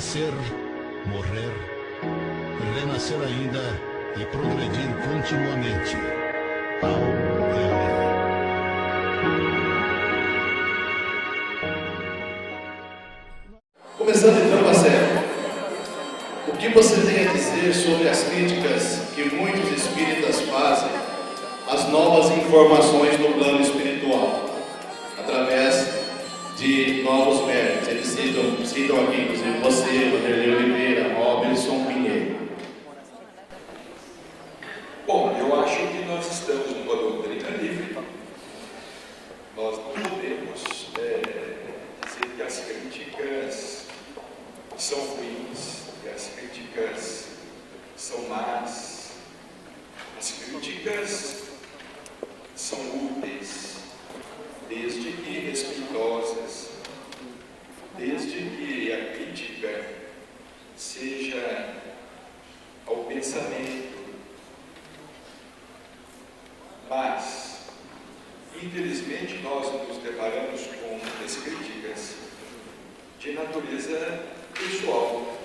nascer, morrer, renascer ainda e progredir continuamente. Tal é a lei. Começando então, Marcelo, o que você tem a dizer sobre as críticas que muitos espíritas fazem às novas informações do plano espiritual, através de novos médicos? Eles citam aqui, inclusive, você, Vanderlei Oliveira, Robinson Pinheiro. Bom, eu acho que nós estamos numa doutrina livre. Nós não podemos dizer que as críticas são ruins, que as críticas são más. As críticas são úteis, desde que respeitosas, desde que a crítica seja ao pensamento. Mas, infelizmente, nós nos deparamos com muitas críticas de natureza pessoal.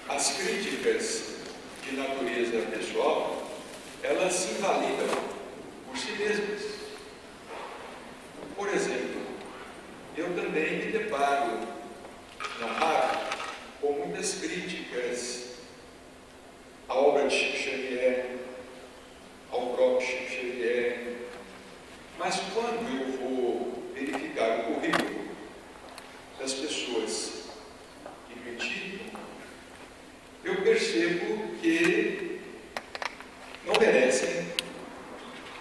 As críticas de natureza pessoal, elas se invalidam por si mesmas. Por exemplo, eu também me deparo na rádio com muitas críticas à obra de Chico Xavier, ao próprio Chico Xavier, mas quando eu vou verificar o currículo das pessoas que criticam, eu percebo que não merecem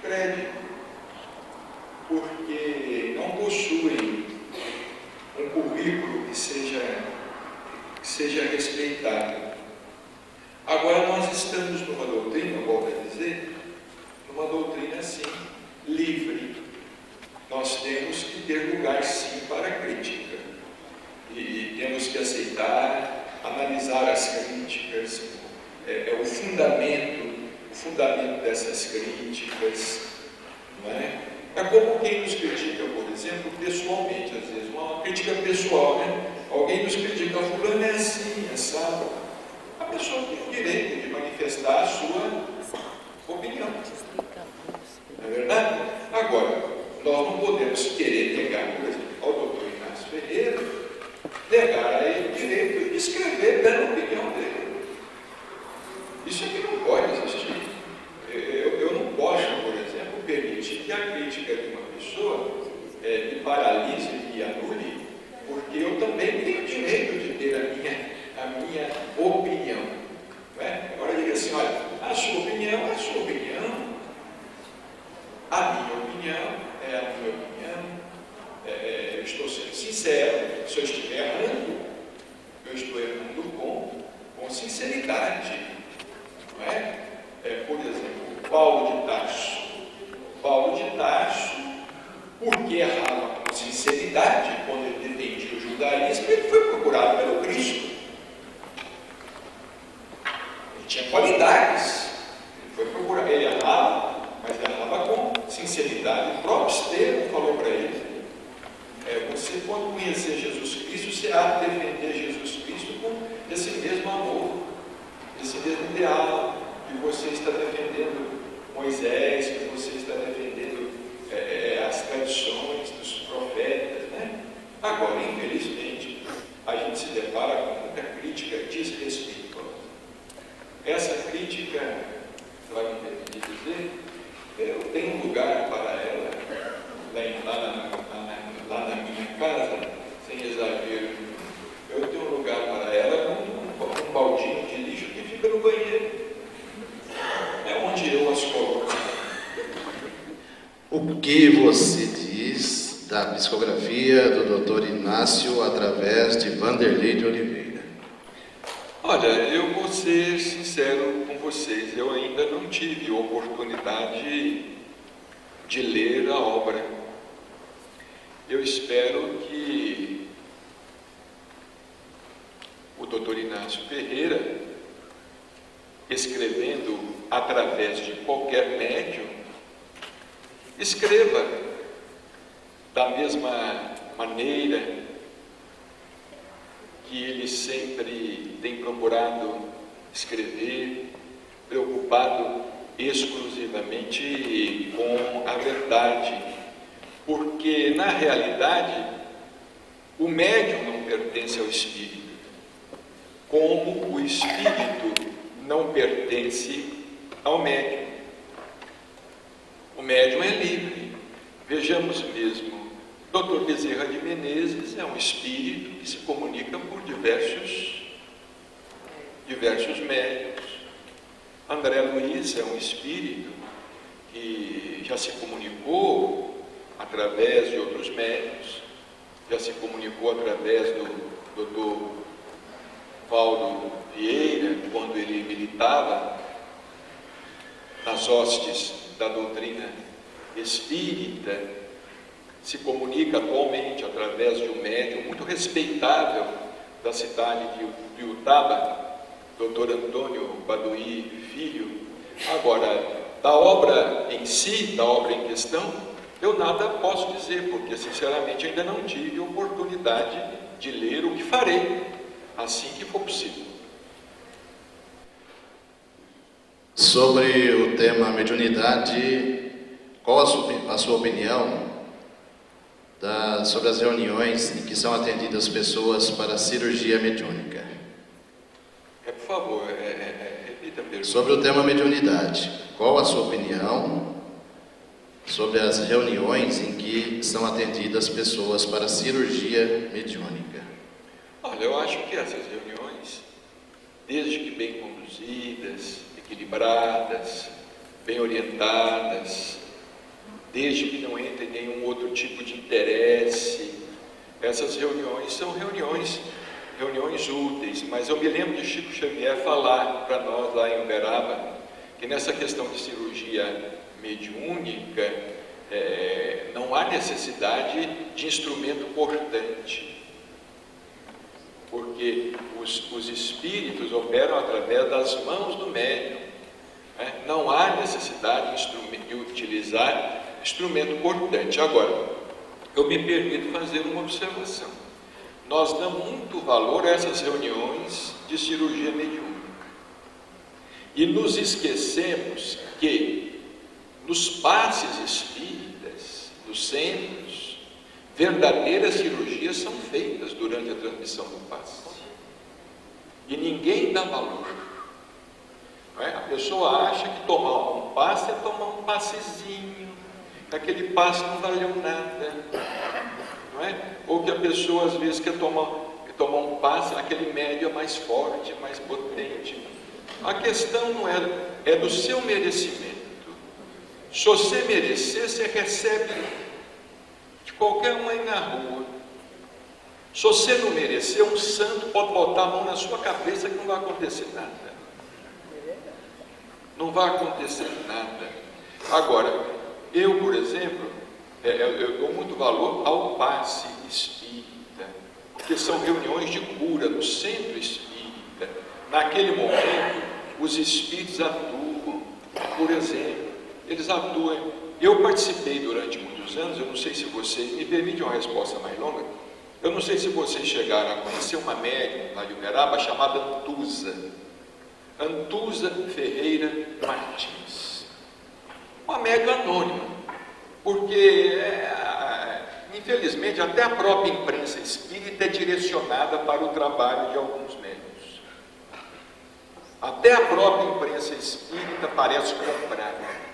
crédito, porque não possuem um currículo que seja respeitado. Agora nós estamos numa doutrina, volto a dizer, numa doutrina assim, livre. Nós temos que ter lugar sim para a crítica. E temos que aceitar, analisar as críticas, o fundamento dessas críticas, não é? É como quem nos critica, por exemplo, pessoalmente, às vezes, uma crítica pessoal, né? Alguém nos critica, fulano é assim, é sábado. A pessoa tem o direito de manifestar a sua opinião. Não é verdade? Agora, nós não podemos querer negar, por exemplo, ao doutor Inácio Ferreira, negar a ele o direito de escrever dando a opinião dele. Isso aqui não pode existir. Eu não posso, por exemplo, permitir que a crítica de uma pessoa me paralise e me anule, porque eu também tenho direito de ter a minha opinião. Não é? Agora diga assim, olha, a sua opinião é a sua opinião, a minha opinião é a minha opinião. Eu estou sendo sincero. Se eu estiver errando, eu estou errando com sinceridade. Não é? Por exemplo, Paulo de Tarso. Paulo de Tarso, porque errava com sinceridade quando ele defendia o judaísmo, ele foi procurado pelo Cristo. Ele tinha qualidades. Ele foi procurado, ele errava, mas errava com sinceridade. O próprio Estevão falou para ele: você, quando conhecer Jesus Cristo, você há de defender Jesus Cristo com esse mesmo amor, esse mesmo ideal que você está defendendo Moisés, que você está defendendo as tradições dos profetas, né? Agora, infelizmente, a gente se depara com muita crítica desrespeitosa. Essa crítica, vai me permitir dizer, eu tenho um lugar para ela lá na minha casa, sem exagero. Eu tenho um lugar para ela com um baldinho de lixo que fica no banheiro. É onde eu as coloco. O que você diz da psicografia do Dr. Inácio através de Vanderlei de Oliveira? Olha, eu vou ser sincero com vocês, eu ainda não tive oportunidade de ler a obra. Eu espero que o Dr. Inácio Ferreira, escrevendo através de qualquer médium, escreva da mesma maneira que ele sempre tem procurado escrever, preocupado exclusivamente com a verdade, porque na realidade o médium não pertence ao espírito, como o espírito não pertence ao médium. O médium é livre. Vejamos mesmo, Dr. Bezerra de Menezes é um espírito que se comunica por diversos médios. André Luiz é um espírito que já se comunicou através de outros médios, já se comunicou através do Dr. Valdo Vieira, quando ele militava nas hostes da doutrina espírita, se comunica atualmente através de um médium muito respeitável da cidade de Iutaba, Dr. Antônio Baduí Filho. Agora, da obra em si, da obra em questão, eu nada posso dizer, porque sinceramente ainda não tive oportunidade de ler, o que farei assim que for possível. Sobre o tema mediunidade, qual a sua opinião sobre as reuniões em que são atendidas pessoas para cirurgia mediúnica? Por favor, repita a pergunta. Sobre o tema mediunidade, qual a sua opinião sobre as reuniões em que são atendidas pessoas para cirurgia mediúnica? Olha, eu acho que essas reuniões, desde que bem conduzidas, equilibradas, bem orientadas, desde que não entre nenhum outro tipo de interesse, essas reuniões são reuniões úteis. Mas eu me lembro de Chico Xavier falar para nós lá em Uberaba que nessa questão de cirurgia mediúnica não há necessidade de instrumento cortante, porque os espíritos operam através das mãos do médium, né? Não há necessidade de utilizar instrumento cortante. Agora, eu me permito fazer uma observação. Nós damos muito valor a essas reuniões de cirurgia mediúnica e nos esquecemos que nos passes espíritas, nos centros, verdadeiras cirurgias são feitas durante a transmissão do passe. E ninguém dá valor. Não é? A pessoa acha que tomar um passe é tomar um passezinho, que aquele passe não valeu nada. Não é? Ou que a pessoa às vezes quer tomar um passe, aquele médio é mais forte, mais potente. A questão não é do seu merecimento. Se você merecer, você recebe de qualquer um aí na rua. Se você não merecer, um santo pode botar a mão na sua cabeça que não vai acontecer nada. Não vai acontecer nada. Agora, eu, por exemplo, eu dou muito valor ao passe espírita, porque são reuniões de cura no centro espírita. Naquele momento, os espíritos atuam. Por exemplo, eles atuam. Eu participei durante muitos anos, eu não sei se vocês, me permite uma resposta mais longa, eu não sei se vocês chegaram a conhecer uma médium lá de Uberaba chamada Antusa Ferreira Martins. Uma médium anônima, porque, infelizmente, até a própria imprensa espírita é direcionada para o trabalho de alguns médiuns. Até a própria imprensa espírita parece comprada.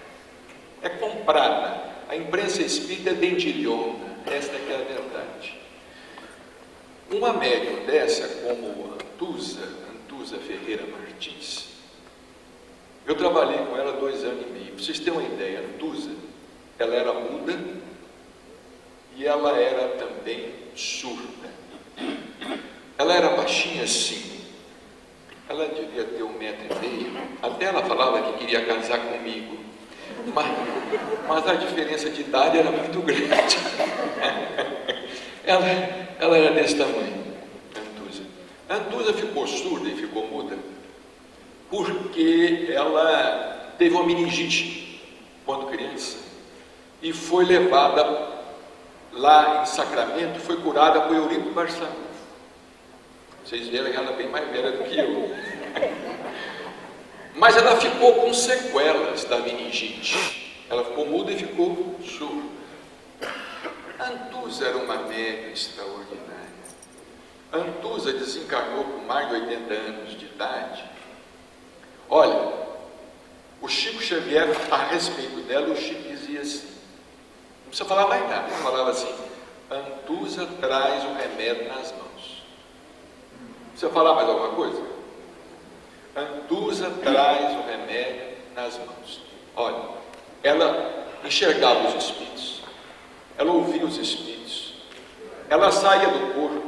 É comprada. A imprensa espírita é dentilhona. Esta que é a verdade. Uma médium dessa, como Antusa Ferreira Martins, eu trabalhei com ela 2 anos e meio. Para vocês terem uma ideia, Antusa, ela era muda e ela era também surda. Ela era baixinha assim. Ela devia ter 1,5 metros. Até ela falava que queria casar comigo. Mas a diferença de idade era muito grande. Ela era desse tamanho, a Antusa ficou surda e ficou muda porque ela teve uma meningite quando criança e foi levada lá em Sacramento, foi curada por Eurico Barçanufo. Vocês viram que ela é bem mais velha do que eu. Mas ela ficou com sequelas da meningite. Ela ficou muda e ficou surda. Antusa era uma médium extraordinária. Antusa desencarnou com mais de 80 anos de idade. Olha, o Chico Xavier, a respeito dela, o Chico dizia assim, não precisa falar mais nada, ele falava assim: Antusa traz o remédio nas mãos. Precisa falar mais alguma coisa? Antusa traz o remédio nas mãos. Olha, ela enxergava os espíritos, ela ouvia os espíritos, ela saía do corpo,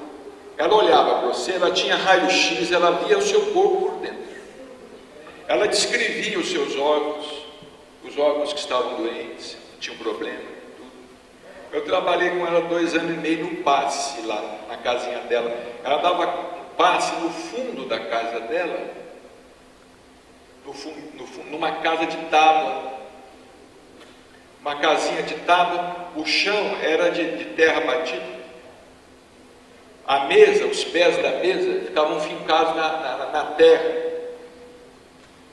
ela olhava para você, ela tinha raio-x, ela via o seu corpo por dentro. Ela descrevia os seus órgãos, os órgãos que estavam doentes, tinham problema, tudo. Eu trabalhei com ela 2 anos e meio no passe lá, na casinha dela. Ela dava passe no fundo da casa dela, numa casa de tábua, uma casinha de tábua, o chão era de terra batida. A mesa, os pés da mesa ficavam fincados na terra.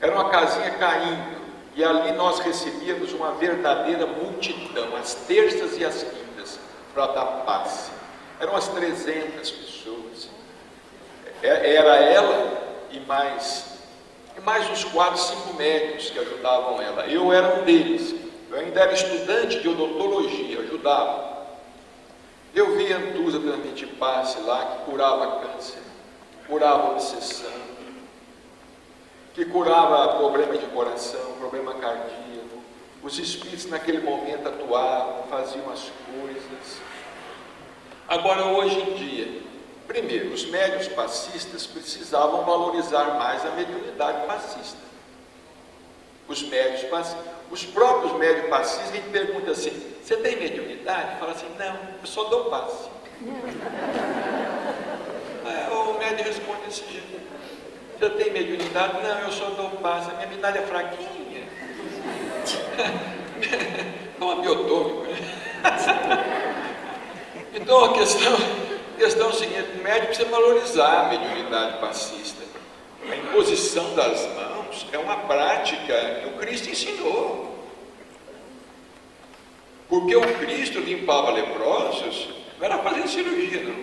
Era uma casinha caindo, e ali nós recebíamos uma verdadeira multidão, às terças e às quintas, para dar passe. Eram umas 300 pessoas. Era ela e mais uns 4, 5 médicos que ajudavam ela. Eu era um deles. Eu ainda era estudante de odontologia, ajudava. Eu vi Antusa transmitir passe lá, que curava câncer, curava obsessão, que curava problema de coração, problema cardíaco. Os espíritos naquele momento atuavam, faziam as coisas. Agora, hoje em dia, primeiro, os médiuns passistas precisavam valorizar mais a mediunidade passista. Os médiuns passistas, os próprios médiuns passistas, a gente pergunta assim: você tem mediunidade? Fala assim: não, eu só dou passe. O médium responde desse jeito: você tem mediunidade? Não, eu só dou passe, a minha mediunidade é fraquinha. É uma biotômica. Então a questão é o seguinte: o médium precisa valorizar a mediunidade passista. A imposição das mãos é uma prática que o Cristo ensinou. Porque o Cristo limpava leprosos, não era fazendo cirurgia, não.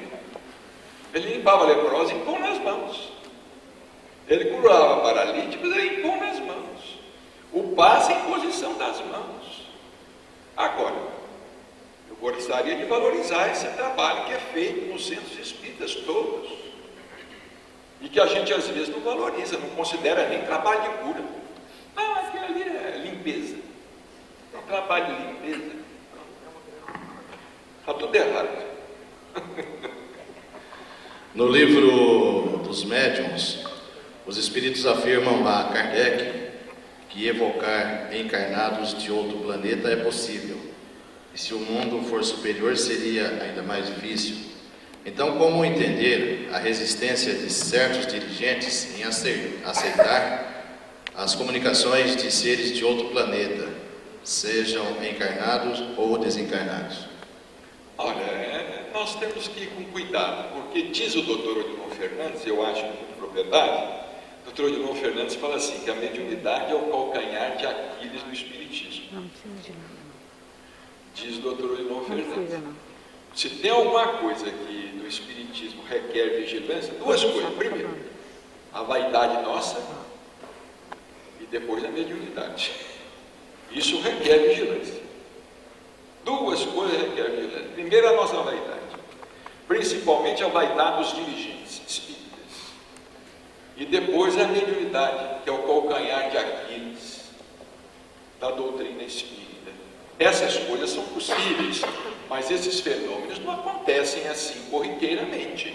Ele limpava leprosos e impôs nas mãos. Ele curava paralíticos, ele impôs nas mãos. O passe é a imposição das mãos. Agora, eu gostaria de valorizar esse trabalho que é feito nos centros espíritas todos. E que a gente às vezes não valoriza, não considera nem trabalho de cura. Aquilo ali é limpeza. É um trabalho de limpeza. Está tudo errado. No livro dos médiuns, os espíritos afirmam a Kardec que evocar encarnados de outro planeta é possível. E se o mundo for superior, seria ainda mais difícil. Então, como entender a resistência de certos dirigentes em aceitar as comunicações de seres de outro planeta, sejam encarnados ou desencarnados? Olha, nós temos que ir com cuidado, porque diz o doutor Odilon Fernandes, eu acho com propriedade, o doutor Odilon Fernandes fala assim, que a mediunidade é o calcanhar de Aquiles do Espiritismo. Não precisa de nada. Diz o doutor Odilon Fernandes. Não precisa, não. Se tem alguma coisa que no Espiritismo requer vigilância, 2 coisas. Primeiro, a vaidade nossa e depois a mediunidade. Isso requer vigilância. 2 coisas requerem vigilância. Primeiro, a nossa vaidade. Principalmente a vaidade dos dirigentes espíritas. E depois a mediunidade, que é o calcanhar de Aquiles da doutrina espírita. Essas coisas são possíveis, mas esses fenômenos não acontecem assim corriqueiramente.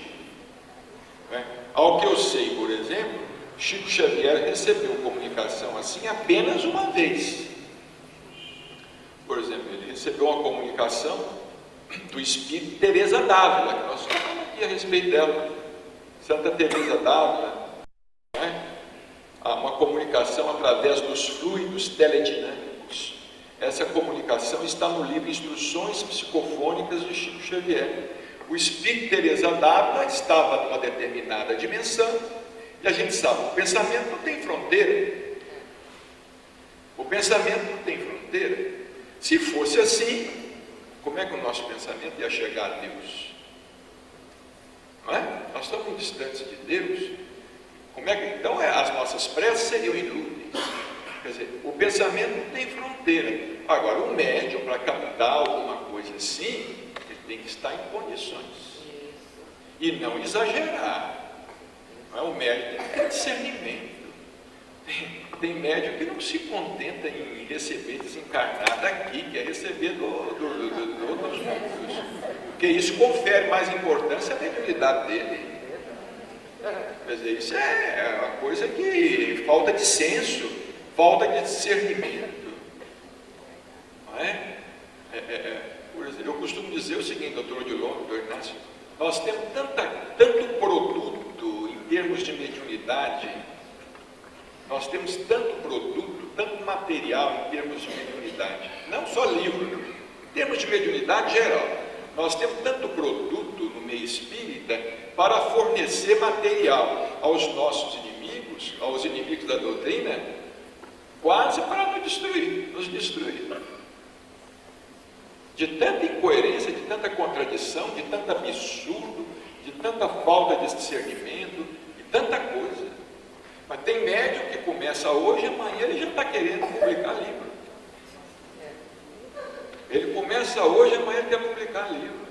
Ao que eu sei, por exemplo, Chico Xavier recebeu comunicação assim apenas uma vez. Por exemplo, ele recebeu uma comunicação do espírito Teresa d'Ávila, que nós falamos aqui a respeito dela, Santa Teresa d'Ávila, uma comunicação através dos fluidos teledinâmicos. Essa comunicação está no livro Instruções Psicofônicas de Chico Xavier. O espírito Teresa d'Ávila estava numa determinada dimensão, e a gente sabe, o pensamento não tem fronteira. O pensamento não tem fronteira. Se fosse assim, como é que o nosso pensamento ia chegar a Deus? Não é? Nós estamos muito distantes de Deus. Como é que, então, as nossas preces seriam inúteis. Quer dizer, o pensamento não tem fronteira. Agora, o médium, para captar alguma coisa assim, ele tem que estar em condições. E não exagerar. Não é? O médium tem que ter discernimento. Tem médium que não se contenta em receber desencarnado aqui, quer receber dos mundos. Porque isso confere mais importância à mediunidade dele. Quer dizer, isso é uma coisa que falta de senso, falta de discernimento. Não é? Por exemplo, eu costumo dizer o seguinte, doutor Odilon, doutor Inácio, nós temos tanto produto em termos de mediunidade, nós temos tanto produto, tanto material em termos de mediunidade, não só livro, em termos de mediunidade geral, nós temos tanto produto no meio espírita para fornecer material aos nossos inimigos, aos inimigos da doutrina, quase para nos destruir. De tanta incoerência, de tanta contradição, de tanto absurdo, de tanta falta de discernimento, de tanta coisa. Mas tem médium que começa hoje, amanhã ele já está querendo publicar livro. Ele começa hoje, amanhã ele quer publicar livro.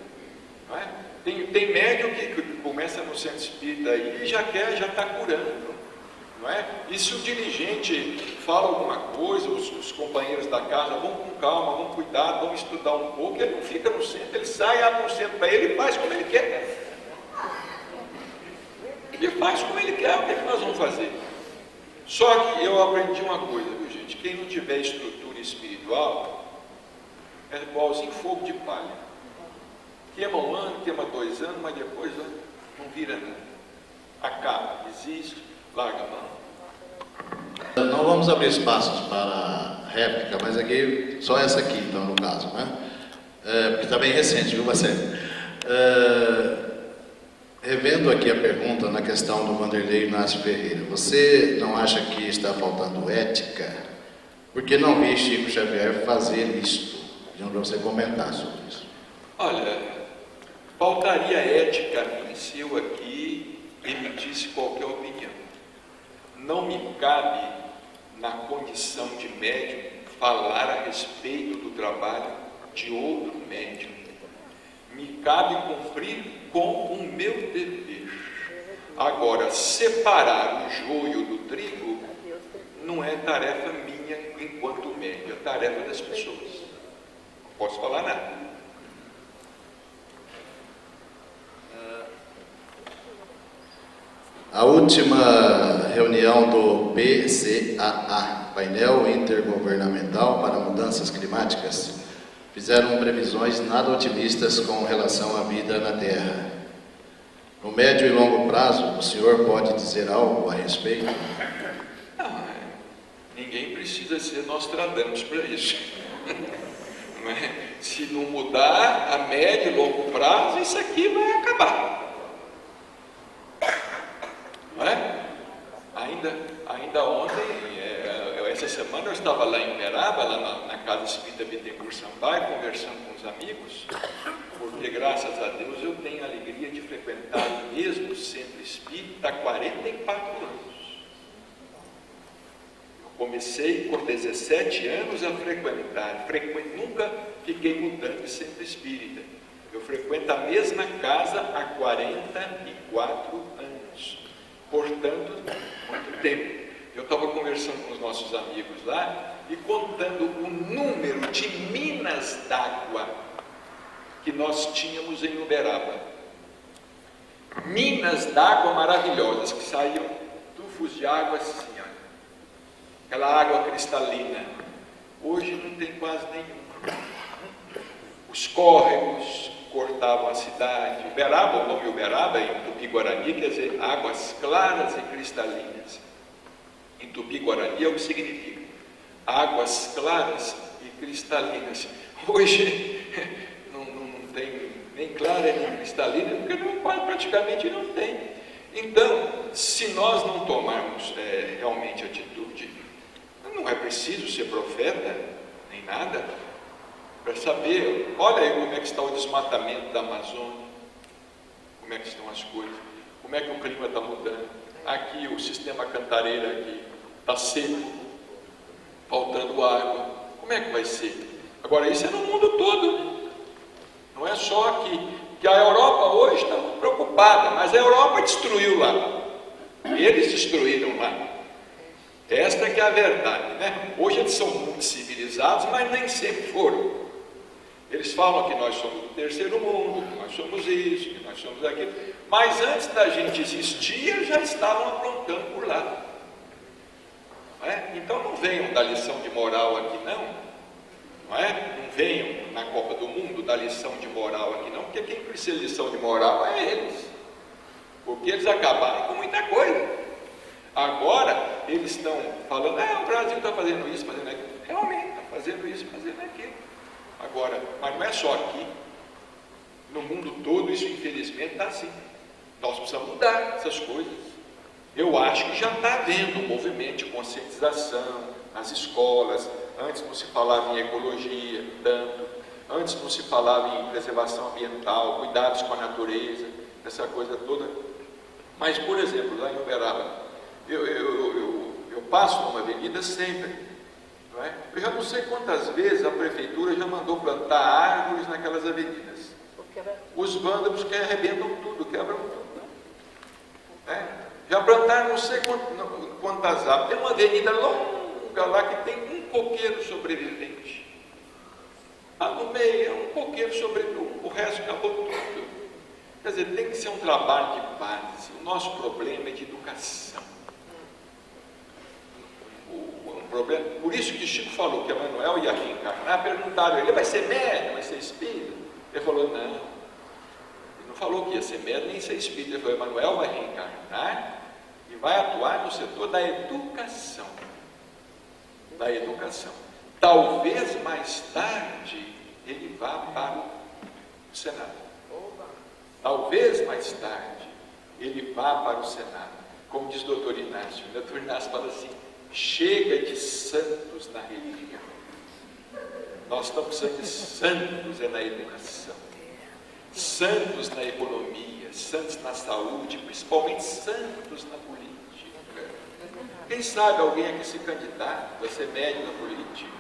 Não é? Tem médium que começa no centro espírita aí e já está curando. Não é? E se o dirigente fala alguma coisa, os companheiros da casa vão com calma, vão cuidar, vão estudar um pouco, ele não fica no centro, ele sai, abre um centro para ele e faz como ele quer. Ele faz como ele quer, o que é que nós vamos fazer? Só que eu aprendi uma coisa, viu gente? Quem não tiver estrutura espiritual é igualzinho fogo de palha. Queima 1 ano, queima 2 anos, mas depois não vira nada. Acaba, desiste, larga a mão. Não vamos abrir espaços para réplica, mas aqui, só essa aqui, então, no caso, né? Porque está bem recente, viu, Marcelo? Revendo aqui a pergunta na questão do Vanderlei Inácio Ferreira, você não acha que está faltando ética? Por que não vi Chico Xavier fazer isto? Pedindo para você comentar sobre isso. Olha, faltaria ética se eu aqui emitisse qualquer opinião. Não me cabe, na condição de médium, falar a respeito do trabalho de outro médium. Me cabe cumprir com o meu dever. Agora, separar o joio do trigo não é tarefa minha enquanto médium, é tarefa das pessoas. Não posso falar nada. A última reunião do PCAA, Painel Intergovernamental para Mudanças Climáticas, fizeram previsões nada otimistas com relação à vida na Terra. No médio e longo prazo, o senhor pode dizer algo a respeito? Não, ninguém precisa ser Nostradamus para isso. Não é? Se não mudar a médio e longo prazo, isso aqui vai acabar. Não é? Ainda ontem, essa semana eu estava lá em Uberaba, lá na Casa Espírita Bittencourt Sampaio, conversando com os amigos, porque graças a Deus eu tenho a alegria de frequentar o mesmo centro espírita há 44 anos. Eu comecei com 17 anos a frequentar, nunca fiquei mudando de centro espírita. Eu frequento a mesma casa há 44 anos. Portanto, muito tempo. Eu estava conversando com os nossos amigos lá e contando o número de minas d'água que nós tínhamos em Uberaba. Minas d'água maravilhosas que saíam tufos de água assim, ó. Aquela água cristalina. Hoje não tem quase nenhum. Os córregos cortavam a cidade. Uberaba, o nome Uberaba em Tupi-Guarani quer dizer águas claras e cristalinas. Em Tupi-Guarani é o que significa águas claras e cristalinas. Hoje não tem nem clara, nem cristalina, porque praticamente não tem. Então, se nós não tomarmos realmente atitude, não é preciso ser profeta, nem nada, para saber, olha aí como é que está o desmatamento da Amazônia, como é que estão as coisas, como é que o clima está mudando. Aqui o sistema Cantareira aqui está seco, faltando água. Como é que vai ser? Agora isso é no mundo todo, não é só aqui. Que a Europa hoje está muito preocupada, mas a Europa destruiu lá. Eles destruíram lá. Esta que é a verdade, né? Hoje eles são muito civilizados, mas nem sempre foram. Eles falam que nós somos do terceiro mundo, que nós somos isso, que nós somos aquilo, mas antes da gente existir, eles já estavam aprontando por lá. Não é? Então não venham dar lição de moral aqui não é? Não venham na Copa do Mundo dar lição de moral aqui não, porque quem precisa de lição de moral é eles, porque eles acabaram com muita coisa. Agora eles estão falando, o Brasil está fazendo isso, fazendo aquilo. Realmente está fazendo isso, fazendo aquilo. Agora, mas não é só aqui, no mundo todo isso infelizmente está assim. Nós precisamos mudar essas coisas. Eu acho que já está havendo um movimento de conscientização nas escolas. Antes não se falava em ecologia tanto, antes não se falava em preservação ambiental, cuidados com a natureza, essa coisa toda. Mas, por exemplo, lá em Uberaba, eu passo numa avenida sempre, não é? Eu já não sei quantas vezes a prefeitura já mandou plantar árvores naquelas avenidas. Os vândalos que arrebentam tudo, quebram tudo. Já plantaram não sei quantas árvores. Tem uma avenida longa lá que tem um coqueiro sobrevivente. Lá no meio é um coqueiro sobrevivente, o resto acabou tudo. Quer dizer, tem que ser um trabalho de base. O nosso problema é de educação. Problema. Por isso que Chico falou que Emmanuel ia reencarnar, perguntaram, ele vai ser médium, vai ser espírita? Ele falou, não. Ele não falou que ia ser médium nem ser espírita. Ele falou, Emmanuel vai reencarnar e vai atuar no setor da educação. Da educação. Talvez mais tarde ele vá para o Senado. Talvez mais tarde ele vá para o Senado. Como diz o doutor Inácio. O doutor Inácio fala assim, chega de santos na religião. Nós estamos precisando de santos na educação, santos na economia, santos na saúde, principalmente santos na política. Quem sabe alguém aqui se candidata a ser médium na política,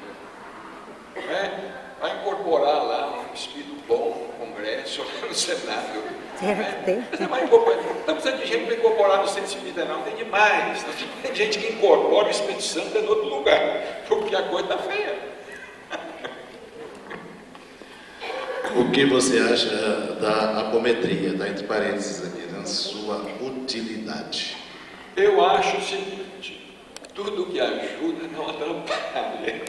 não é? Vai incorporar lá um espírito bom no Congresso, no Senado. Você vai incorporar. Não está precisando de gente para incorporar no centro espírita, não, tem demais. Tem gente que incorpora o Espírito Santo em outro lugar, porque a coisa está feia. O que você acha da apometria, está entre parênteses aqui, na sua utilidade? Eu acho o seguinte, tudo que ajuda não atrapalha.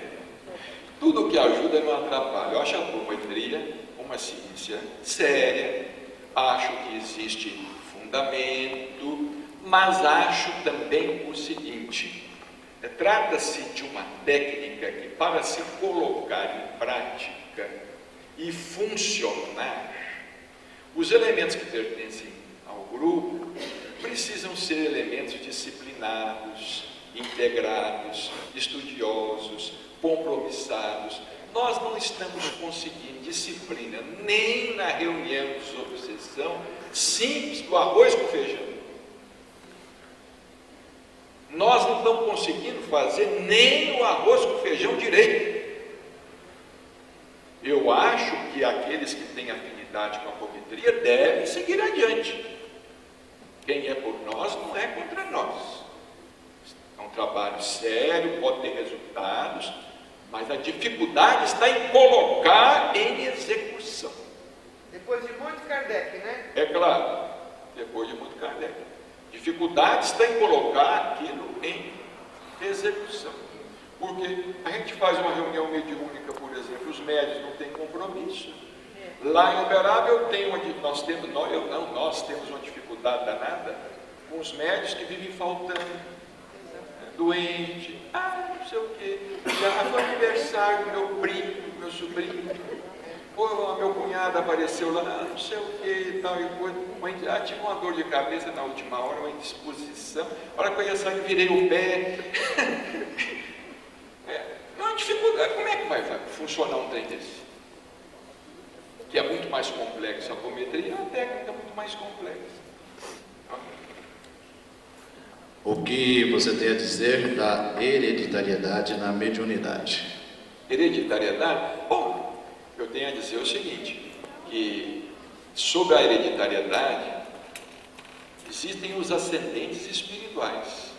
Tudo que ajuda não atrapalha. Eu acho a apometria uma ciência séria, acho que existe fundamento, mas acho também o seguinte, trata-se de uma técnica que, para se colocar em prática e funcionar, os elementos que pertencem ao grupo precisam ser elementos disciplinados, integrados, estudiosos, compromissados. Nós não estamos conseguindo disciplina nem na reunião de obsessão simples do arroz com feijão. Nós não estamos conseguindo fazer nem o arroz com feijão direito. Eu acho que aqueles que têm afinidade com a apometria devem seguir adiante. Quem é por nós não é contra nós. É um trabalho sério, pode ter resultados, mas a dificuldade está em colocar em execução. Depois de muito Kardec, né? É claro, depois de muito Kardec. Dificuldade está em colocar aquilo em execução. Porque a gente faz uma reunião mediúnica, por exemplo, os médios não têm compromisso. Lá em Uberaba nós temos uma dificuldade danada com os médios que vivem faltando. Doente, não sei o quê, já foi aniversário do meu primo, do meu sobrinho, Pô, meu cunhado apareceu lá, não sei o que e tal, e coisa. Tive uma dor de cabeça na última hora, uma indisposição. A hora que eu ia sair, virei o pé. Uma dificuldade. Como é que vai funcionar um trem desse? Que é muito mais complexo. A apometria é uma técnica muito mais complexa. O que você tem a dizer da hereditariedade na mediunidade? Hereditariedade? Bom, eu tenho a dizer o seguinte, que sobre a hereditariedade existem os ascendentes espirituais.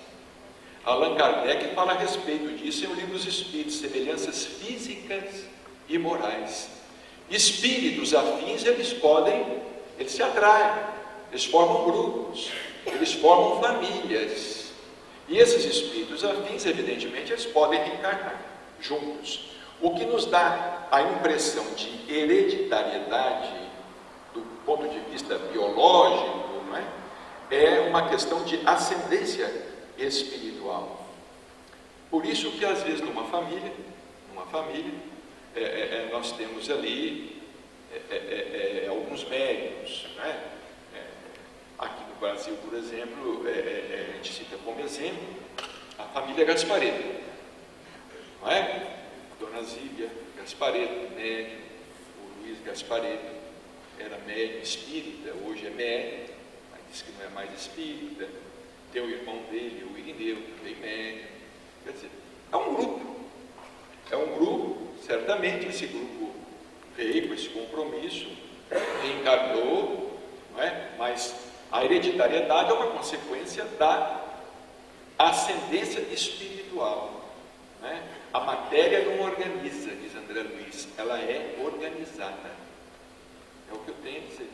Allan Kardec fala a respeito disso em O Livro dos Espíritos, semelhanças físicas e morais. Espíritos afins, eles se atraem, eles formam grupos, eles formam famílias. E esses espíritos afins, evidentemente, eles podem reencarnar juntos. O que nos dá a impressão de hereditariedade, do ponto de vista biológico, não é? É uma questão de ascendência espiritual. Por isso que às vezes numa família, nós temos ali alguns médiuns, né? Aqui no Brasil, por exemplo, a gente cita como exemplo a família Gasparetto, não é? Dona Zíbia Gasparetto, médium, o Luiz Gasparetto era médium espírita, hoje é médium, mas diz que não é mais espírita. Tem o irmão dele, o Irineu, também médium. Quer dizer, é um grupo, certamente esse grupo veio com esse compromisso, reencarnou, não é? Mas a hereditariedade é uma consequência da ascendência espiritual, não é? A matéria não organiza, diz André Luiz, ela é organizada. É o que eu tenho a dizer.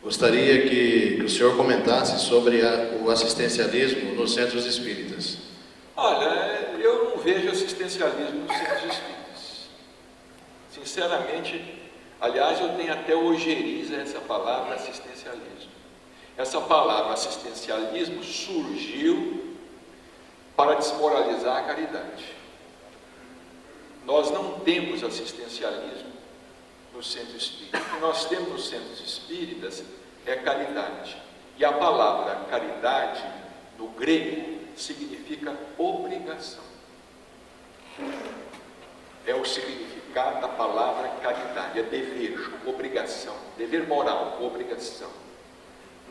Gostaria que o senhor comentasse sobre o assistencialismo nos centros espíritas. Olha, eu não vejo assistencialismo nos centros espíritas. Sinceramente, aliás, eu tenho até ojeriza essa palavra assistencialismo. Essa palavra assistencialismo surgiu para desmoralizar a caridade. Nós não temos assistencialismo no centro espírita. O que nós temos nos centros espíritas é caridade. E a palavra caridade, no grego, significa obrigação. É o significado da palavra caridade, é dever, obrigação, dever moral, obrigação.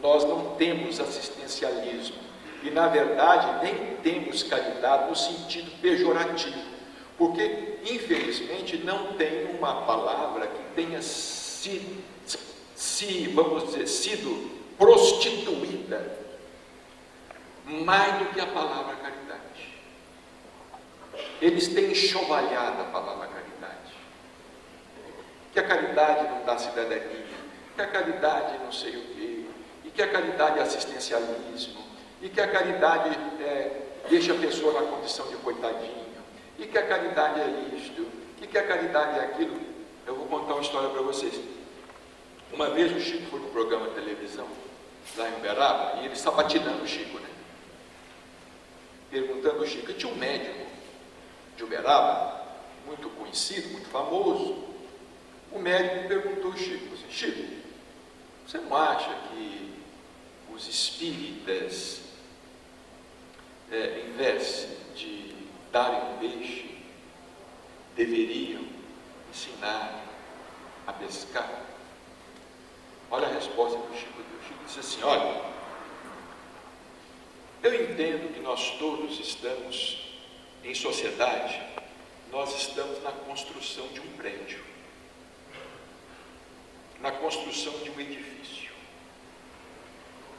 Nós não temos assistencialismo e, na verdade, nem temos caridade no sentido pejorativo, porque, infelizmente, não tem uma palavra que tenha sido prostituída mais do que a palavra caridade. Eles têm enxovalhado a palavra caridade. Que a caridade não dá cidadania, que a caridade não sei o quê, e que a caridade é assistencialismo, e que a caridade deixa a pessoa na condição de coitadinho, e que a caridade é isto, e que a caridade é aquilo. Eu vou contar uma história para vocês. Uma vez o Chico foi num programa de televisão, lá em Uberaba, e ele sabatinando o Chico, né? Perguntando ao Chico, tinha um médico de Uberaba, muito conhecido, muito famoso. O médico perguntou ao Chico assim, Chico, você não acha que os espíritas, em vez de darem um peixe, deveriam ensinar a pescar? Olha a resposta que o Chico deu. O Chico disse assim, olha, eu entendo que nós todos estamos em sociedade, nós estamos na construção de um prédio, na construção de um edifício.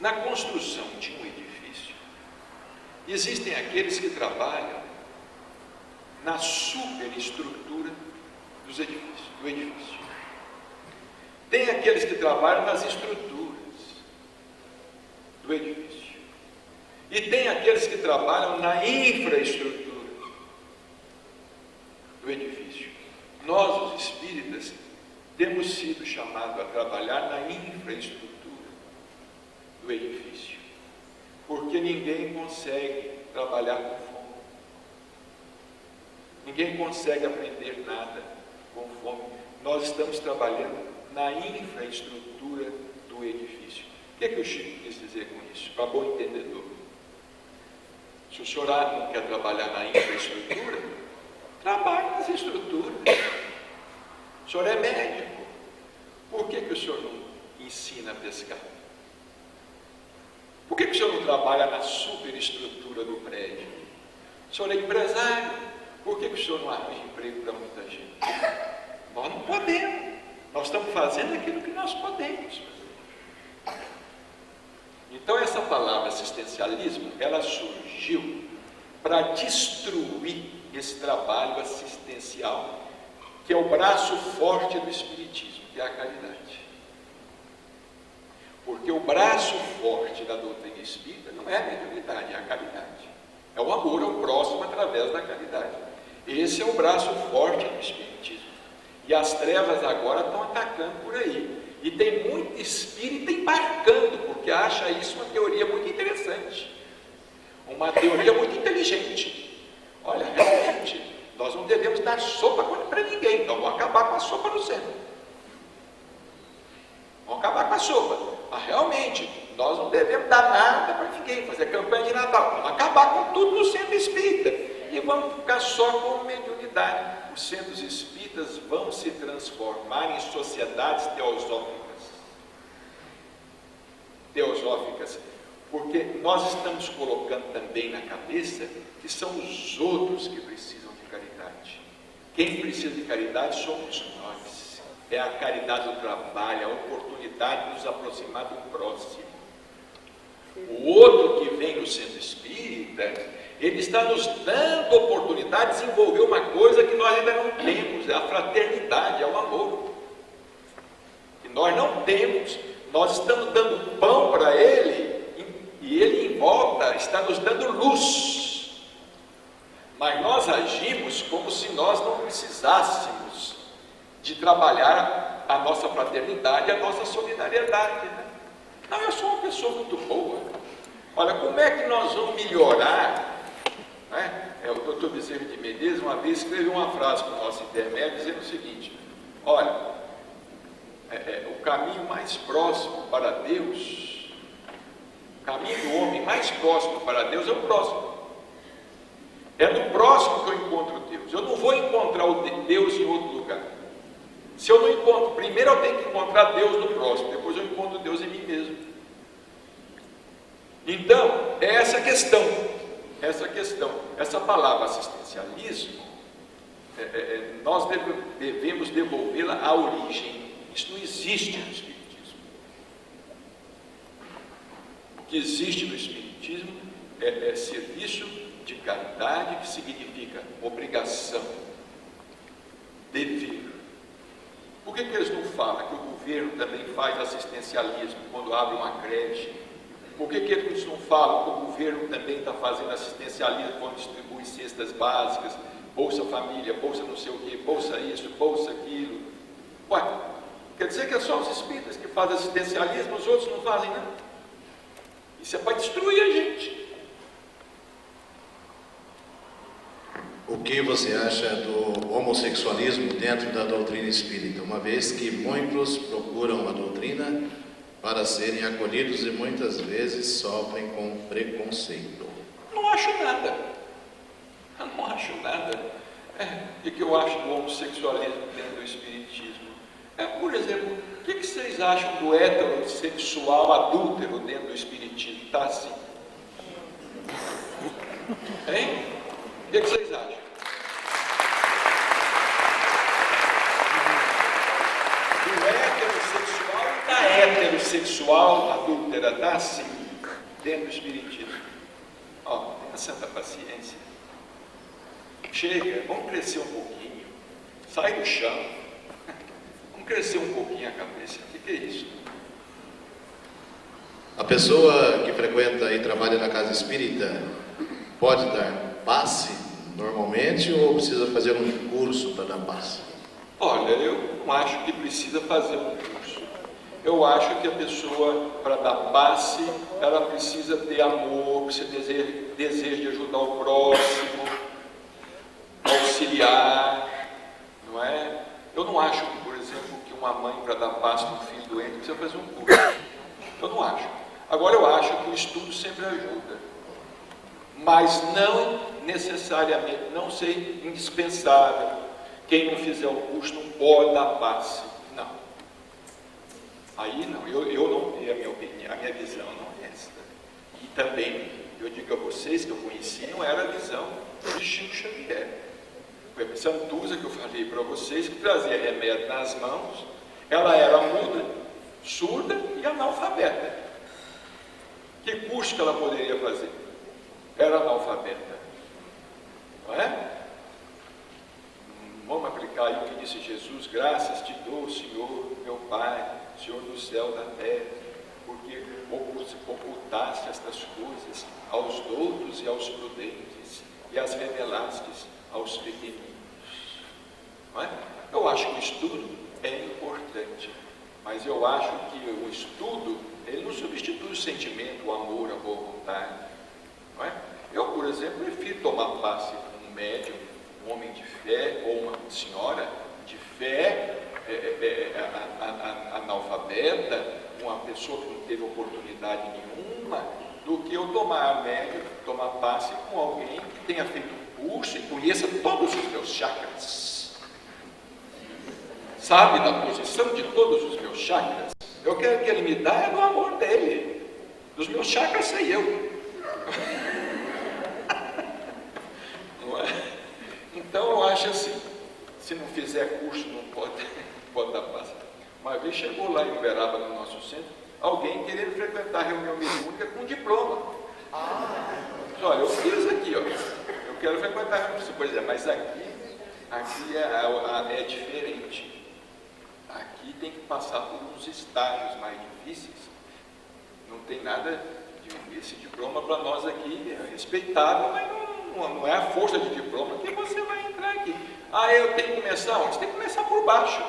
Na construção de um edifício, existem aqueles que trabalham na superestrutura do edifício. Tem aqueles que trabalham nas estruturas do edifício. E tem aqueles que trabalham na infraestrutura do edifício. Nós, os espíritas, temos sido chamados a trabalhar na infraestrutura do edifício, porque ninguém consegue trabalhar com fome. Ninguém consegue aprender nada com fome. Nós estamos trabalhando na infraestrutura do edifício. O que é que o Chico quis dizer com isso? Para bom entendedor. Se o senhor não quer trabalhar na infraestrutura, trabalhe nas estruturas. O senhor é médico. Por que o senhor não ensina a pescar? Por que o senhor não trabalha na superestrutura do prédio? O senhor é empresário. Por que o senhor não arranja emprego para muita gente? Nós não podemos. Nós estamos fazendo aquilo que nós podemos fazer. Então essa palavra assistencialismo, ela surgiu para destruir esse trabalho assistencial, que é o braço forte do Espiritismo, que é a caridade. Porque o braço forte da doutrina espírita não é a mediunidade, é a caridade. É o amor ao próximo através da caridade. Esse é o braço forte do Espiritismo. E as trevas agora estão atacando por aí. E tem muito espírita embarcando, porque acha isso uma teoria muito interessante. Uma teoria muito inteligente. Olha, realmente, nós não devemos dar sopa para ninguém, então vamos acabar com a sopa no centro. Vamos acabar com a sopa. Mas realmente, nós não devemos dar nada para ninguém, fazer campanha de Natal. Vamos acabar com tudo no centro espírita. E vamos ficar só com mediunidade. Os centros espíritas vão se transformar em sociedades teosóficas, porque nós estamos colocando também na cabeça que são os outros que precisam de caridade. Quem precisa de caridade somos nós. É a caridade do trabalho, a oportunidade de nos aproximar do próximo. O outro que vem no centro espírita, ele está nos dando oportunidade de desenvolver uma coisa que nós ainda não temos, é a fraternidade, é o amor. E nós não temos, nós estamos dando pão para ele, e ele em volta está nos dando luz. Mas nós agimos como se nós não precisássemos de trabalhar a nossa fraternidade, a nossa solidariedade. Né? Não, eu sou uma pessoa muito boa. Olha, como é que nós vamos melhorar? O doutor Bezerra de Menezes uma vez escreveu uma frase para o nosso intermédio dizendo o seguinte: olha, o caminho mais próximo para Deus, o caminho do homem mais próximo para Deus é o próximo. É no próximo que eu encontro Deus. Eu não vou encontrar Deus em outro lugar. Se eu não encontro, primeiro eu tenho que encontrar Deus no próximo, depois eu encontro Deus em mim mesmo. Então, é essa questão. Essa palavra assistencialismo, nós devemos devolvê-la à origem. Isso não existe no Espiritismo. O que existe no Espiritismo é serviço de caridade, que significa obrigação, dever. Por que eles não falam que o governo também faz assistencialismo quando abre uma creche? Por que eles não falam que o governo também está fazendo assistencialismo quando distribui cestas básicas, Bolsa Família, Bolsa não sei o quê, Bolsa isso, Bolsa aquilo? Ué, quer dizer que é só os espíritas que fazem assistencialismo, os outros não fazem nada? Isso é para destruir a gente. O que você acha do homossexualismo dentro da doutrina espírita? Uma vez que muitos procuram a doutrina para serem acolhidos e muitas vezes sofrem com preconceito. Não acho nada. Eu não acho nada. O que eu acho do homossexualismo dentro do Espiritismo? Por exemplo, o que vocês acham do heterossexual adúltero dentro do Espiritismo? Está assim. Hein? O que vocês acham? Da heterossexual adúltera, está assim, dentro do Espiritismo. Tenha santa paciência. Chega, vamos crescer um pouquinho. Sai do chão. Vamos crescer um pouquinho a cabeça. O que é isso? A pessoa que frequenta e trabalha na casa espírita pode dar passe normalmente ou precisa fazer um curso para dar passe? Olha, eu não acho que precisa fazer um curso. Eu acho que a pessoa, para dar passe, ela precisa ter amor, precisa ter desejo de ajudar o próximo, auxiliar, não é? Eu não acho, por exemplo, que uma mãe, para dar paz para um filho doente, precisa fazer um curso. Eu não acho. Agora, eu acho que o estudo sempre ajuda, mas não necessariamente, não ser indispensável. Quem não fizer o curso não pode dar passe. Não. Aí não, eu não tenho a minha opinião, a minha visão não é essa. E também, eu digo a vocês que eu conheci, não era a visão de Chico Xavier. Foi a Santuza que eu falei para vocês, que trazia remédio nas mãos, ela era muda, surda e analfabeta. Que curso que ela poderia fazer? Era analfabeta. Não é? Vamos aplicar aí o que disse Jesus: graças te dou, Senhor, meu Pai, Senhor do céu e da terra, porque ocultaste estas coisas aos doutos e aos prudentes, e as revelastes aos pequeninos. Não é? Eu acho que o estudo é importante, mas eu acho que o estudo, ele não substitui o sentimento, o amor, a boa vontade. Não é? Eu, por exemplo, prefiro tomar passe com um médium, um homem de fé, ou uma senhora de fé, analfabeta, uma pessoa que não teve oportunidade nenhuma, do que eu tomar passe com alguém que tenha feito um curso e conheça todos os meus chakras. Sabe da posição de todos os meus chakras? Eu quero que ele me dá é do amor dele. Dos meus chakras sei eu. Não é? Então eu acho assim, se não fizer curso não pode dar passe. Uma vez chegou lá em Uberaba, no nosso centro, alguém querendo frequentar a reunião mediúnica com diploma. Olha, eu fiz aqui, ó. Eu quero frequentar a reunião, pois é, mas aqui é diferente. Aqui tem que passar por uns estágios mais difíceis. Não tem nada de esse diploma para nós aqui é respeitável, mas não é a força de diploma que você vai entrar aqui. Eu tenho que começar onde? Você tem que começar por baixo.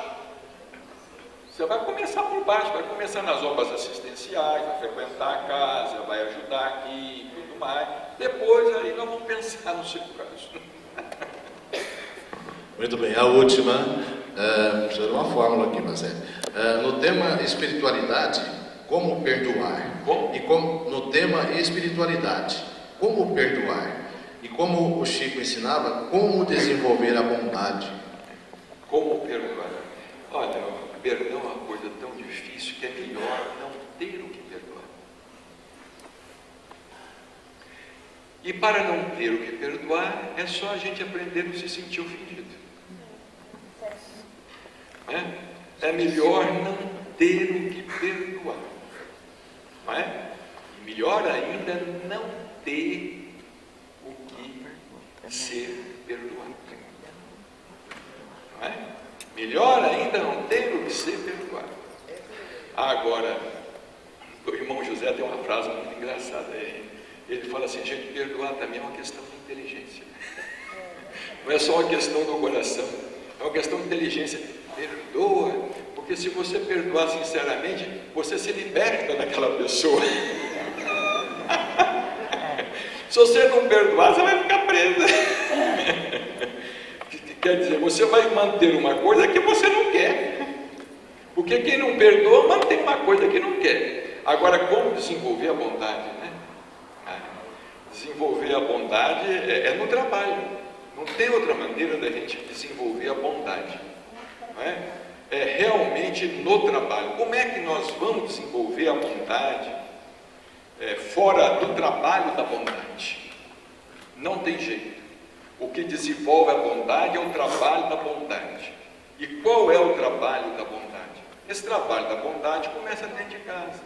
Você vai começar por baixo, vai começar nas obras assistenciais, vai frequentar a casa, vai ajudar aqui e tudo mais. Depois aí nós vamos pensar no seu caso. Muito bem, a última, precisa de uma fórmula aqui, mas no tema espiritualidade, como perdoar? Como? E no tema espiritualidade, como perdoar? E como o Chico ensinava, como desenvolver a bondade? Como perdoar? Olha, perdão é uma coisa tão difícil que é melhor não ter o que perdoar. E para não ter o que perdoar, é só a gente aprender a não se sentir ofendido. É melhor não ter o que perdoar. Não é? E melhor ainda não ter o que ser perdoado. Não é? Melhor ainda não ter o que ser perdoado. Agora, o irmão José tem uma frase muito engraçada. Ele fala assim: gente, perdoar também é uma questão de inteligência. Não é só uma questão do coração, é uma questão de inteligência. Perdoa, porque se você perdoar sinceramente, você se liberta daquela pessoa. Se você não perdoar, você vai ficar presa. Quer dizer, você vai manter uma coisa que você não quer. Porque quem não perdoa, mantém uma coisa que não quer. Agora, como desenvolver a bondade? Né? Desenvolver a bondade é no trabalho. Não tem outra maneira da gente desenvolver a bondade. Não é? É realmente no trabalho. Como é que nós vamos desenvolver a bondade fora do trabalho da bondade? Não tem jeito. O que desenvolve a bondade é o trabalho da bondade. E qual é o trabalho da bondade? Esse trabalho da bondade começa dentro de casa,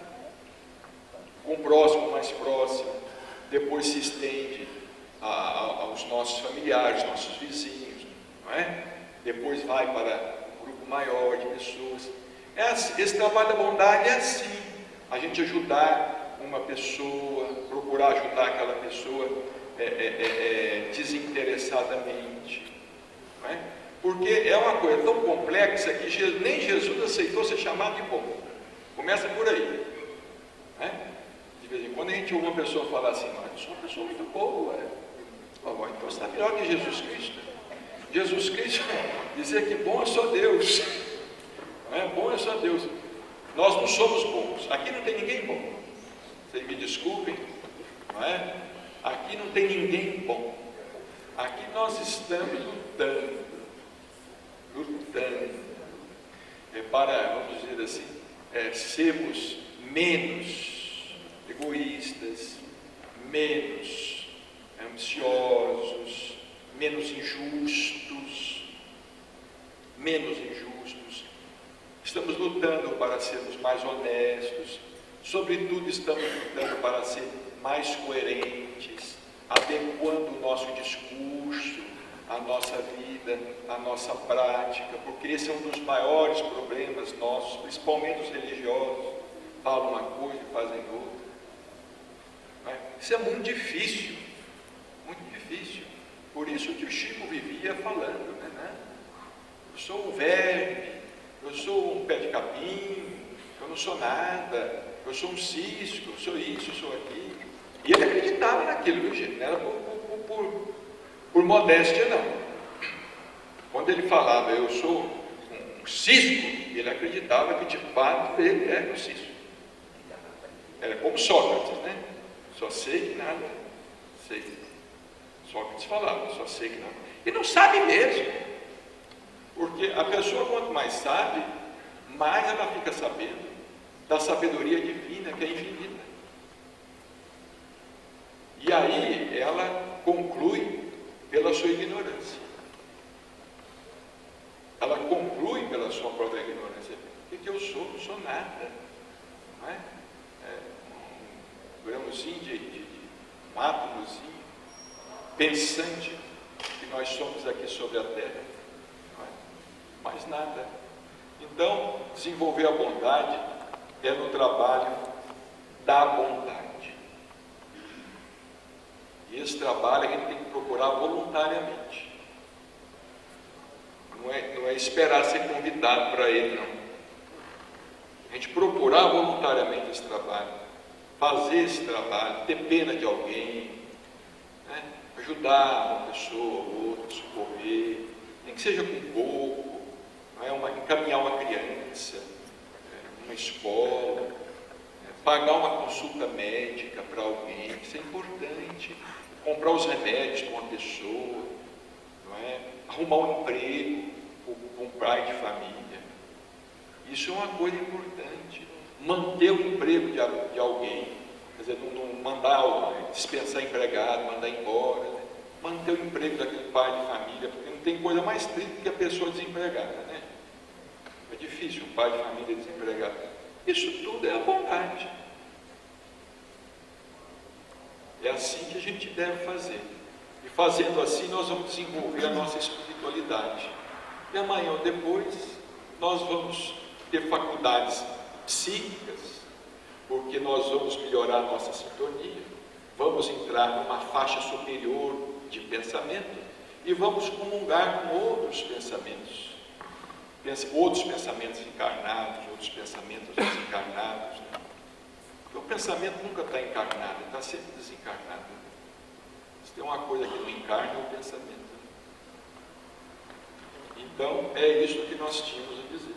com o próximo mais próximo, depois se estende aos nossos familiares, nossos vizinhos, não é? Depois vai para um grupo maior de pessoas. Esse trabalho da bondade é assim: a gente ajudar uma pessoa, procurar ajudar aquela pessoa desinteressadamente, não é? Porque é uma coisa tão complexa que nem Jesus aceitou ser chamado de bom. Começa por aí, né? De vez em quando a gente ouve uma pessoa falar assim: eu sou uma pessoa muito boa, então você está melhor que Jesus Cristo. Jesus Cristo dizia que bom é só Deus. Não é? Bom é só Deus. Nós não somos bons. Aqui não tem ninguém bom. Vocês me desculpem, não é? Aqui não tem ninguém bom. Aqui nós estamos lutando para, vamos dizer assim, sermos menos egoístas, menos ambiciosos, menos injustos. Estamos lutando para sermos mais honestos, sobretudo estamos lutando para ser mais coerentes, adequando o nosso discurso, a nossa vida, a nossa prática, porque esse é um dos maiores problemas nossos, principalmente os religiosos, falam uma coisa e fazem outra. Não é? Isso é muito difícil, por isso que o Chico vivia falando, né? Eu sou um verme, eu sou um pé de capim, eu não sou nada, eu sou um cisco, eu sou isso, eu sou aquilo. E ele acreditava naquilo, viu, gente? Não era por modéstia, não. Quando ele falava, eu sou um cisco, ele acreditava que de fato ele era um cisco. Era como Sócrates, né? Só sei que nada sei. Sócrates falava, só sei que nada. E não sabe mesmo. Porque a pessoa, quanto mais sabe, mais ela fica sabendo da sabedoria divina, que é infinita. E aí ela conclui pela sua ignorância. Ela conclui pela sua própria ignorância. O que eu sou? Não sou nada. Não é? Um grãozinho um átomozinho pensante que nós somos aqui sobre a Terra. Não é? Mais nada. Então, desenvolver a bondade é no trabalho da bondade. E esse trabalho a gente tem que procurar voluntariamente. Não é esperar ser convidado para ele, não. A gente procurar voluntariamente esse trabalho, fazer esse trabalho, ter pena de alguém, né? Ajudar uma pessoa ou outra, socorrer, nem que seja com pouco, não é? Encaminhar uma criança, uma escola, pagar uma consulta médica para alguém, isso é importante. Comprar os remédios para uma pessoa, não é? Arrumar um emprego para um pai de família. Isso é uma coisa importante. Manter o emprego de alguém, quer dizer, não mandar dispensar empregado, mandar embora, né? Manter o emprego daquele pai de família, porque não tem coisa mais triste do que a pessoa desempregada, né? É difícil um pai de família desempregado. Isso tudo é a bondade. É assim que a gente deve fazer. E fazendo assim, nós vamos desenvolver a nossa espiritualidade. E amanhã ou depois, nós vamos ter faculdades psíquicas, porque nós vamos melhorar a nossa sintonia, vamos entrar numa faixa superior de pensamento e vamos comungar com outros pensamentos. Outros pensamentos encarnados, outros pensamentos desencarnados. Né? Porque o pensamento nunca está encarnado, ele está sempre desencarnado. Se tem uma coisa que não encarna, é o pensamento. Então, é isso que nós tínhamos a dizer.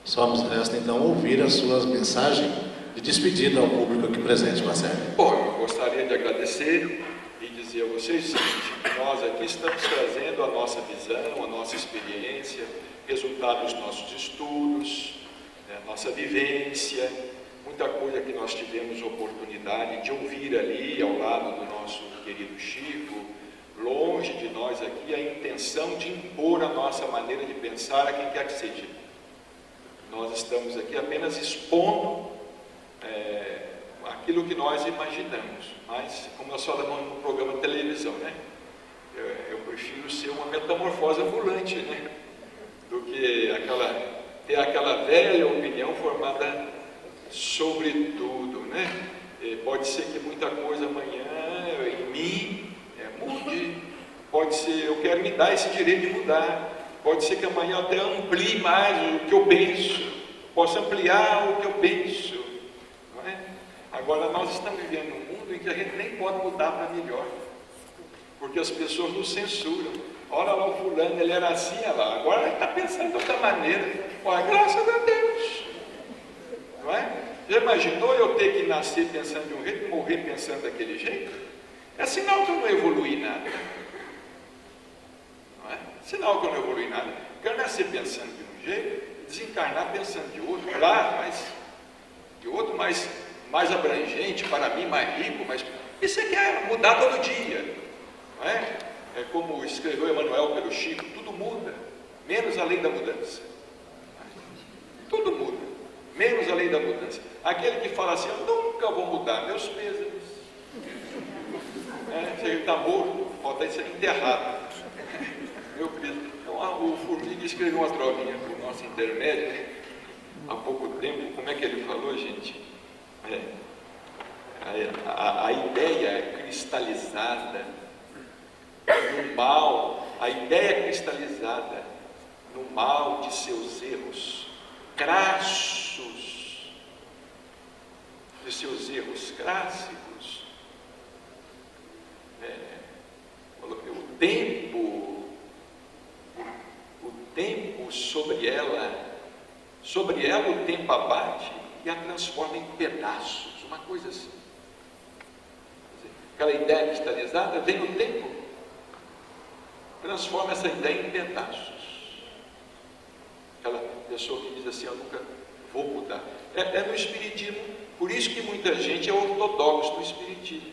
Só nos resta então ouvir as suas mensagens de despedida ao público aqui presente, Marcelo. Bom, eu gostaria de agradecer e dizer a vocês o seguinte, que nós aqui estamos trazendo a nossa visão, a nossa experiência, resultado dos nossos estudos, né, nossa vivência, muita coisa que nós tivemos oportunidade de ouvir ali ao lado do nosso querido Chico, longe de nós aqui a intenção de impor a nossa maneira de pensar a quem quer que seja. Nós estamos aqui apenas expondo aquilo que nós imaginamos, mas como nós falamos no programa de televisão, né? Eu prefiro ser uma metamorfose ambulante, né? Do que ter aquela velha opinião formada sobre tudo, né? Pode ser que muita coisa amanhã em mim mude, pode ser, eu quero me dar esse direito de mudar, pode ser que amanhã eu até amplie mais o que eu penso, posso ampliar o que eu penso, não é? Agora nós estamos vivendo num mundo em que a gente nem pode mudar para melhor, porque as pessoas nos censuram. Olha lá o fulano, ele era assim, olha lá. Agora ele está pensando de outra maneira. Olha, graças a Deus. Não é? Já imaginou eu ter que nascer pensando de um jeito e morrer pensando daquele jeito? É sinal que eu não evolui nada. Não é? Sinal que eu não evolui nada. Quero nascer pensando de um jeito, desencarnar pensando de outro, claro, mas de outro mais abrangente, para mim mais rico, mas isso é que é mudar todo dia. Não é? É como escreveu Emmanuel pelo Chico, tudo muda, menos a lei da mudança. Tudo muda, menos a lei da mudança. Aquele que fala assim, eu nunca vou mudar, meus pêsames. Se ele está morto, pode ser enterrado. Meu peso. Então, o Formiga escreveu uma trovinha para o nosso intermédio, há pouco tempo. Como é que ele falou, gente? A ideia cristalizada no mal, a ideia cristalizada no mal de seus erros crassos, de seus erros clássicos, o tempo sobre ela o tempo abate e a transforma em pedaços, uma coisa assim. Aquela ideia cristalizada, vem o tempo, transforma essa ideia em pedaços. Aquela pessoa que diz assim, eu nunca vou mudar. É no Espiritismo, por isso que muita gente é ortodoxo no Espiritismo.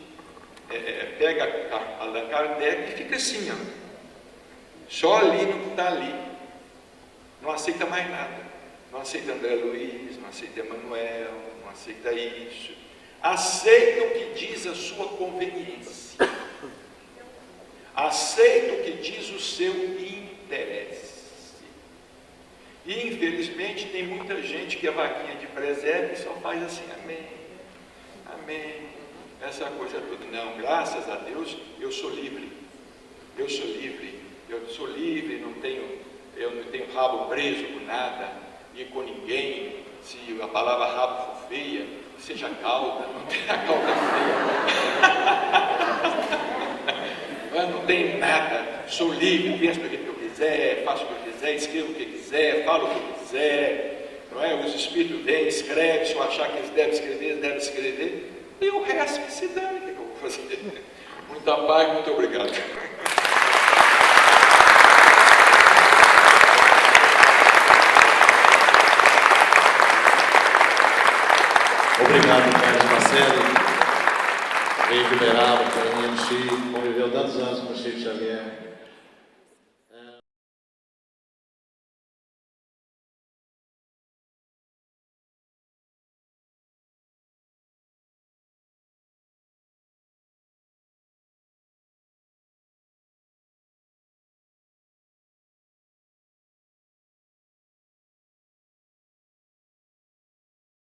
Pega Allan Kardec e fica assim, ó, só ali no que está ali, não aceita mais nada, não aceita André Luiz, não aceita Emmanuel, não aceita isso, aceita o que diz a sua conveniência, aceita o que diz o seu interesse. E infelizmente tem muita gente que é vaquinha de presépio e só faz assim, amém, amém, essa coisa toda. Não, graças a Deus eu sou livre, eu sou livre, eu não tenho rabo preso com nada e com ninguém. Se a palavra rabo for feia, seja cauda, não tem a cauda feia. Não tenho nada, sou livre, penso do que eu quiser, faço o que eu quiser, escrevo o que quiser, falo o que eu quiser, não é? Os espíritos vêm, escrevem, se eu achar que eles devem escrever, e o resto que se dane, o que eu vou fazer? Muita paz, muito obrigado. Obrigado, Carlos Marcelo. Veio liberado, conviveu tantos anos com o Chico Xavier.